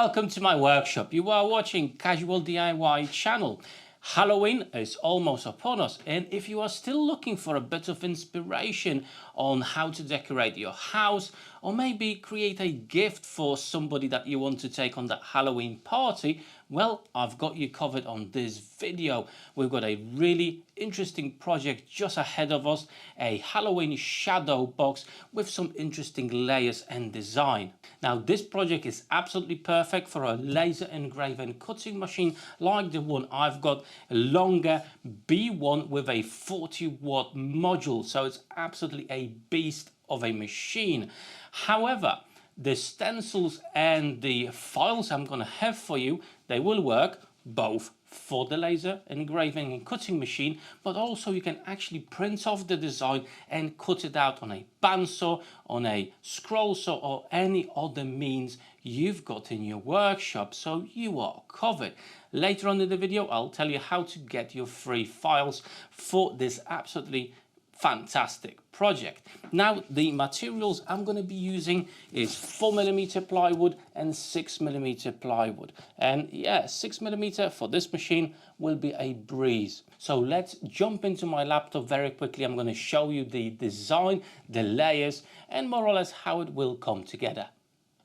welcome to my workshop. You are watching Casual DIY channel. Halloween is almost upon us, and if you are still looking for a bit of inspiration on how to decorate your house, or maybe create a gift for somebody that you want to take on that Halloween party, well, I've got you covered on this video. We've got a really interesting project just ahead of us, a Halloween shadow box with some interesting layers and design. Now, this project is absolutely perfect for a laser engrave and cutting machine like the one I've got, a longer B1 with a 40-watt module, so it's absolutely a beast of a machine. However, the stencils and the files I'm going to have for you, they will work both for the laser engraving and cutting machine, but also you can actually print off the design and cut it out on a bandsaw, on a scroll saw, or any other means you've got in your workshop, so you are covered. Later on in the video, I'll tell you how to get your free files for this absolutely fantastic project. Now, the materials I'm going to be using is 4mm plywood and 6mm plywood, and yeah, 6mm for this machine will be a breeze. So let's jump into my laptop very quickly. I'm going to show you the design, the layers, and more or less how it will come together.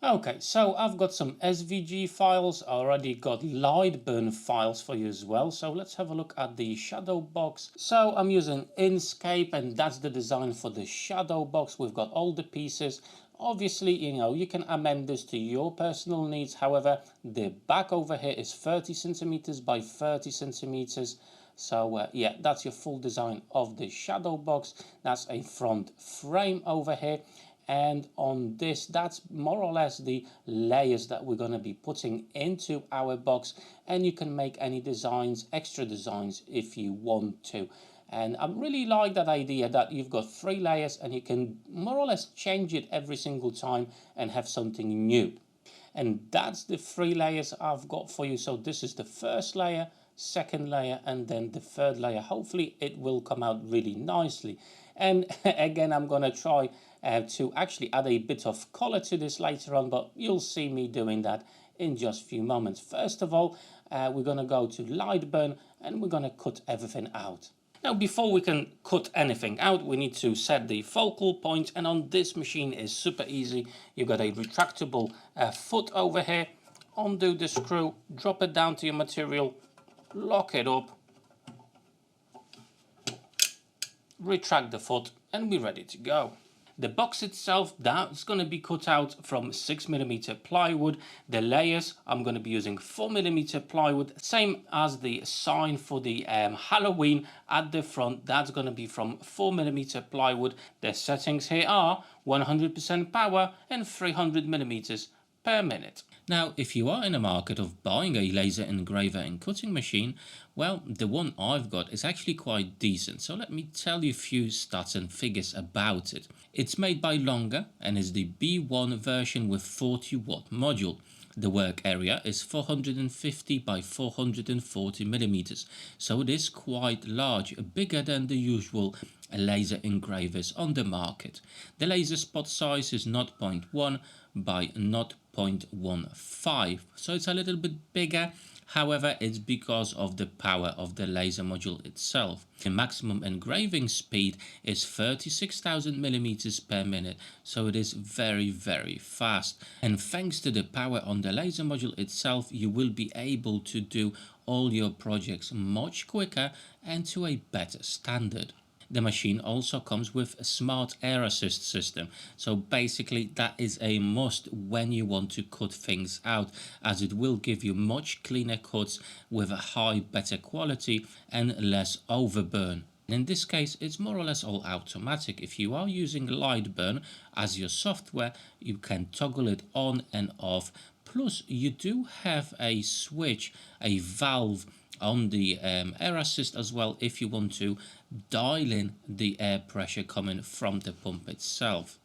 Okay, so I've got some SVG files, I already got Lightburn files for you as well. So let's have a look at the shadow box. So I'm using Inkscape, and that's the design for the shadow box. We've got all the pieces. Obviously, you can amend this to your personal needs. However, the back over here is 30 centimeters by 30 centimeters. So yeah, that's your full design of the shadow box. That's a front frame over here. And on this, that's more or less the layers that we're going to be putting into our box, and you can make any designs, extra designs if you want to. And I really like that idea that you've got 3 layers and you can more or less change it every single time and have something new. And that's the 3 layers I've got for you. So this is the first layer, second layer, and then the third layer. Hopefully it will come out really nicely. And again, I'm going to try to actually add a bit of color to this later on, but you'll see me doing that in just a few moments. First of all, we're going to go to Lightburn and we're going to cut everything out. Now, before we can cut anything out, we need to set the focal point, and on this machine is super easy. You've got a retractable foot over here. Undo the screw, drop it down to your material, lock it up, retract the foot, and we're ready to go. The box itself, that's going to be cut out from 6mm plywood. The layers, I'm going to be using 4mm plywood, same as the sign for the Halloween at the front. That's going to be from 4mm plywood. The settings here are 100% power and 300mm per minute. Now, if you are in the market of buying a laser engraver and cutting machine, well, the one I've got is actually quite decent. So let me tell you a few stats and figures about it. It's made by Longer and is the B1 version with 40-watt module. The work area is 450 by 440 millimeters, so it is quite large, bigger than the usual laser engravers on the market. The laser spot size is 0.1 by 0.15, so it's a little bit bigger. However, it's because of the power of the laser module itself. The maximum engraving speed is 36,000 millimeters per minute, so it is very, very fast. And thanks to the power on the laser module itself, you will be able to do all your projects much quicker and to a better standard. The machine also comes with a smart air assist system, so basically that is a must when you want to cut things out, as it will give you much cleaner cuts with a better quality and less overburn. In this case, it's more or less all automatic. If you are using Lightburn as your software, you can toggle it on and off. Plus, you do have a switch, a valve on the air assist as well, if you want to dial in the air pressure coming from the pump itself.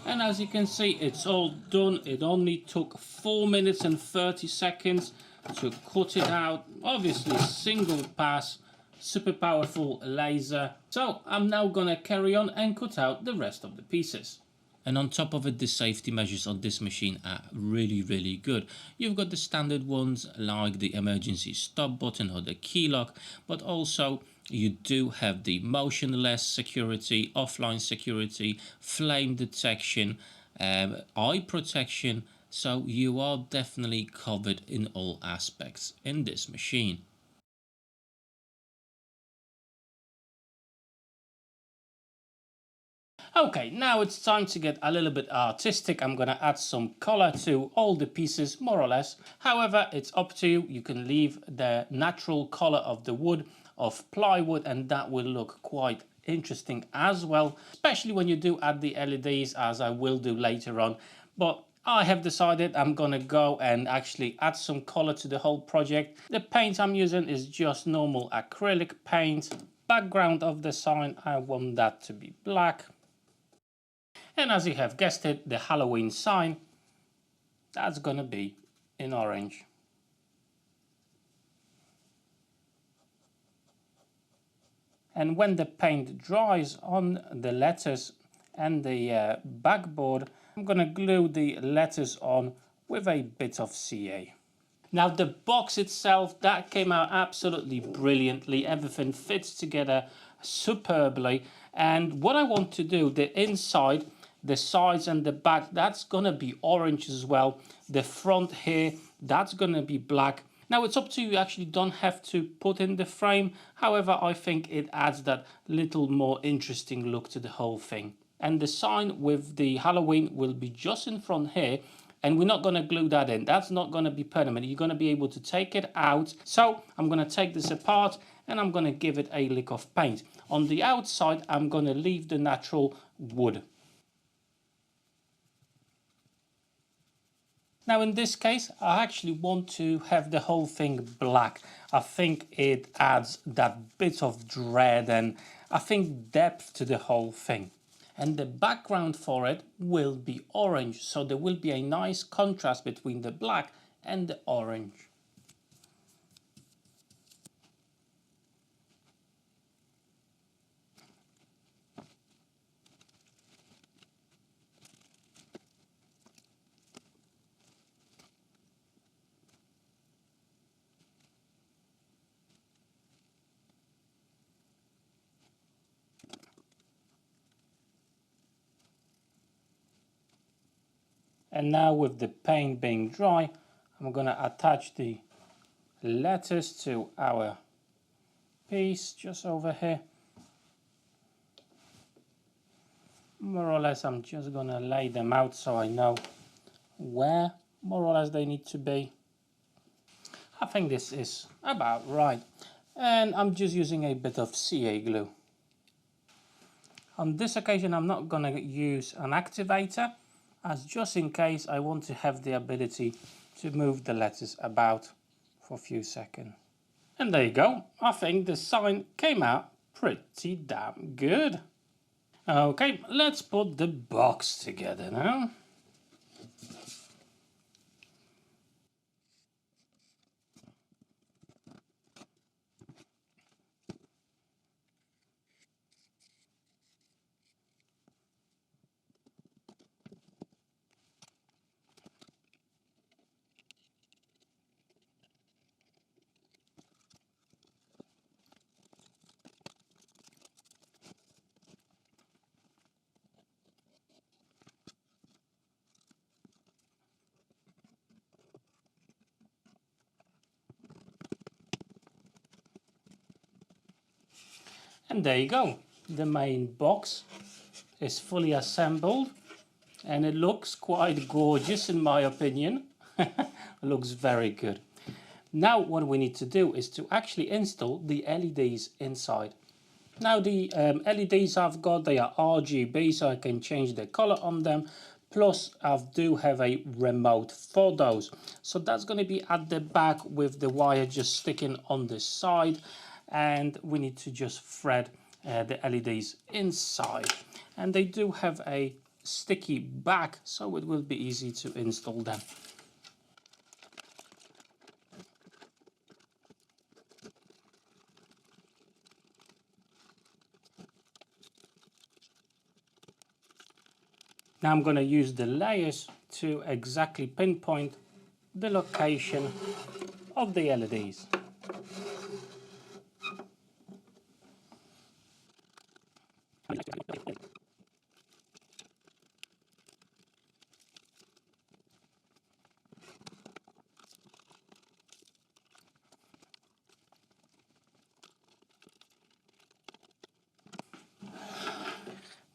And as you can see, it's all done. It only took 4 minutes and 30 seconds to cut it out. Obviously single pass, super powerful laser. So I'm now gonna carry on and cut out the rest of the pieces. And on top of it, the safety measures on this machine are really good. You've got the standard ones like the emergency stop button or the key lock, but also you do have the motionless security, offline security, flame detection, eye protection. So you are definitely covered in all aspects in this machine. Okay, now it's time to get a little bit artistic. I'm gonna add some color to all the pieces, more or less. However, it's up to you. You can leave the natural color of the wood, of plywood, and that will look quite interesting as well, especially when you do add the LEDs, as I will do later on. But I have decided I'm gonna go and actually add some color to the whole project. The paint I'm using is just normal acrylic paint. Background of the sign, I want that to be black. And as you have guessed it, the Halloween sign, that's gonna be in orange. And when the paint dries on the letters and the backboard, I'm gonna glue the letters on with a bit of CA. Now the box itself, that came out absolutely brilliantly. Everything fits together superbly. And what I want to do, the inside, the sides and the back, that's gonna be orange as well. The front here, that's gonna be black. Now it's up to you, actually don't have to put in the frame. However, I think it adds that little more interesting look to the whole thing. And the sign with the Halloween will be just in front here, and we're not going to glue that in. That's not going to be permanent. You're going to be able to take it out. So I'm going to take this apart and I'm going to give it a lick of paint. On the outside, I'm going to leave the natural wood. Now in this case, I actually want to have the whole thing black. I think it adds that bit of dread and I think depth to the whole thing. And the background for it will be orange, so there will be a nice contrast between the black and the orange. And now with the paint being dry, I'm going to attach the letters to our piece just over here. More or less, I'm just going to lay them out so I know where more or less they need to be. I think this is about right. And I'm just using a bit of CA glue. On this occasion, I'm not going to use an activator, as just in case I want to have the ability to move the letters about for a few seconds. And there you go. I think the sign came out pretty damn good. Okay, let's put the box together now. And there you go. The main box is fully assembled and it looks quite gorgeous in my opinion. It looks very good. Now what we need to do is to actually install the LEDs inside. Now the LEDs I've got, they are RGB, so I can change the color on them. Plus I do have a remote for those. So that's going to be at the back with the wire just sticking on the side. And we need to just thread the LEDs inside. And they do have a sticky back, so it will be easy to install them. Now I'm going to use the layers to exactly pinpoint the location of the LEDs.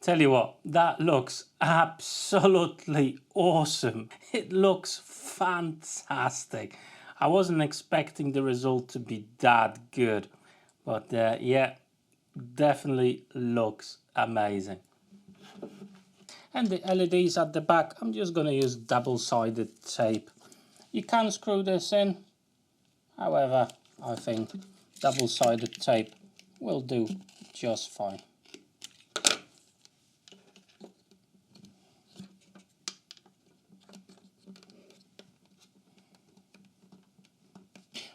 Tell you what, that looks absolutely awesome. It looks fantastic. I wasn't expecting the result to be that good, but yeah, definitely looks amazing. And the LEDs at the back, I'm just going to use double-sided tape. You can screw this in, however, I think double-sided tape will do just fine.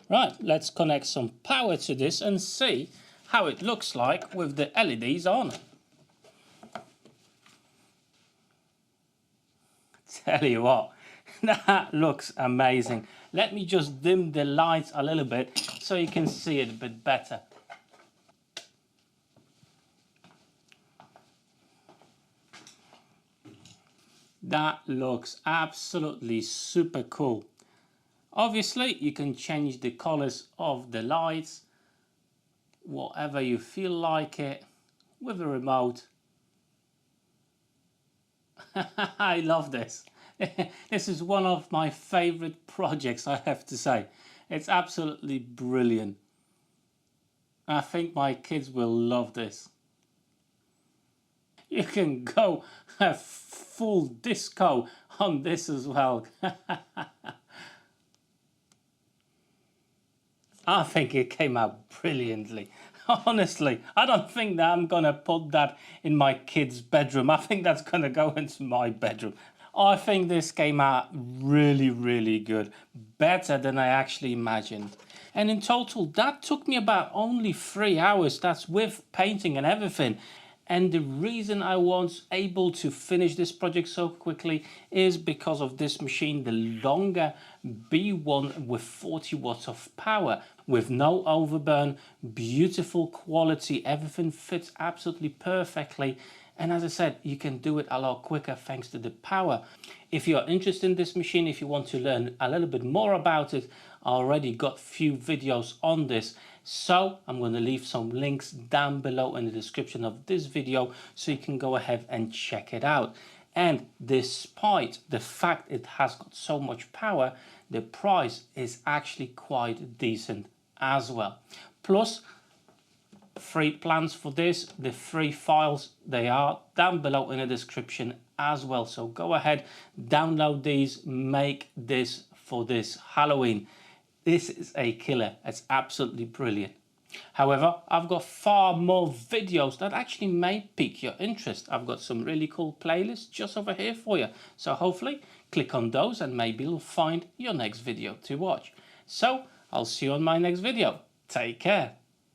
Right, let's connect some power to this and see how it looks like with the LEDs on. Tell you what, that looks amazing. Let me just dim the lights a little bit so you can see it a bit better. That looks absolutely super cool. Obviously, you can change the colors of the lights, whatever you feel like it, with a remote. I love this. This is one of my favorite projects, I have to say. It's absolutely brilliant. I think my kids will love this. You can go full disco on this as well. I think it came out brilliantly. Honestly, I don't think that I'm gonna put that in my kid's bedroom. I think that's gonna go into my bedroom. I think this came out really, really good. Better than I actually imagined. And in total, that took me about only 3 hours. That's with painting and everything. And the reason I was able to finish this project so quickly is because of this machine, the longer B1 with 40 watts of power, with no overburn, beautiful quality, everything fits absolutely perfectly. And as I said, you can do it a lot quicker thanks to the power. If you're interested in this machine, if you want to learn a little bit more about it, I already got few videos on this. So I'm going to leave some links down below in the description of this video so you can go ahead and check it out. And despite the fact it has got so much power, the price is actually quite decent as well. Plus, free plans for this, the free files, they are down below in the description as well. So go ahead, download these, make this for this Halloween. This is a killer. It's absolutely brilliant. However, I've got far more videos that actually may pique your interest. I've got some really cool playlists just over here for you. So hopefully click on those and maybe you'll find your next video to watch. So I'll see you on my next video. Take care.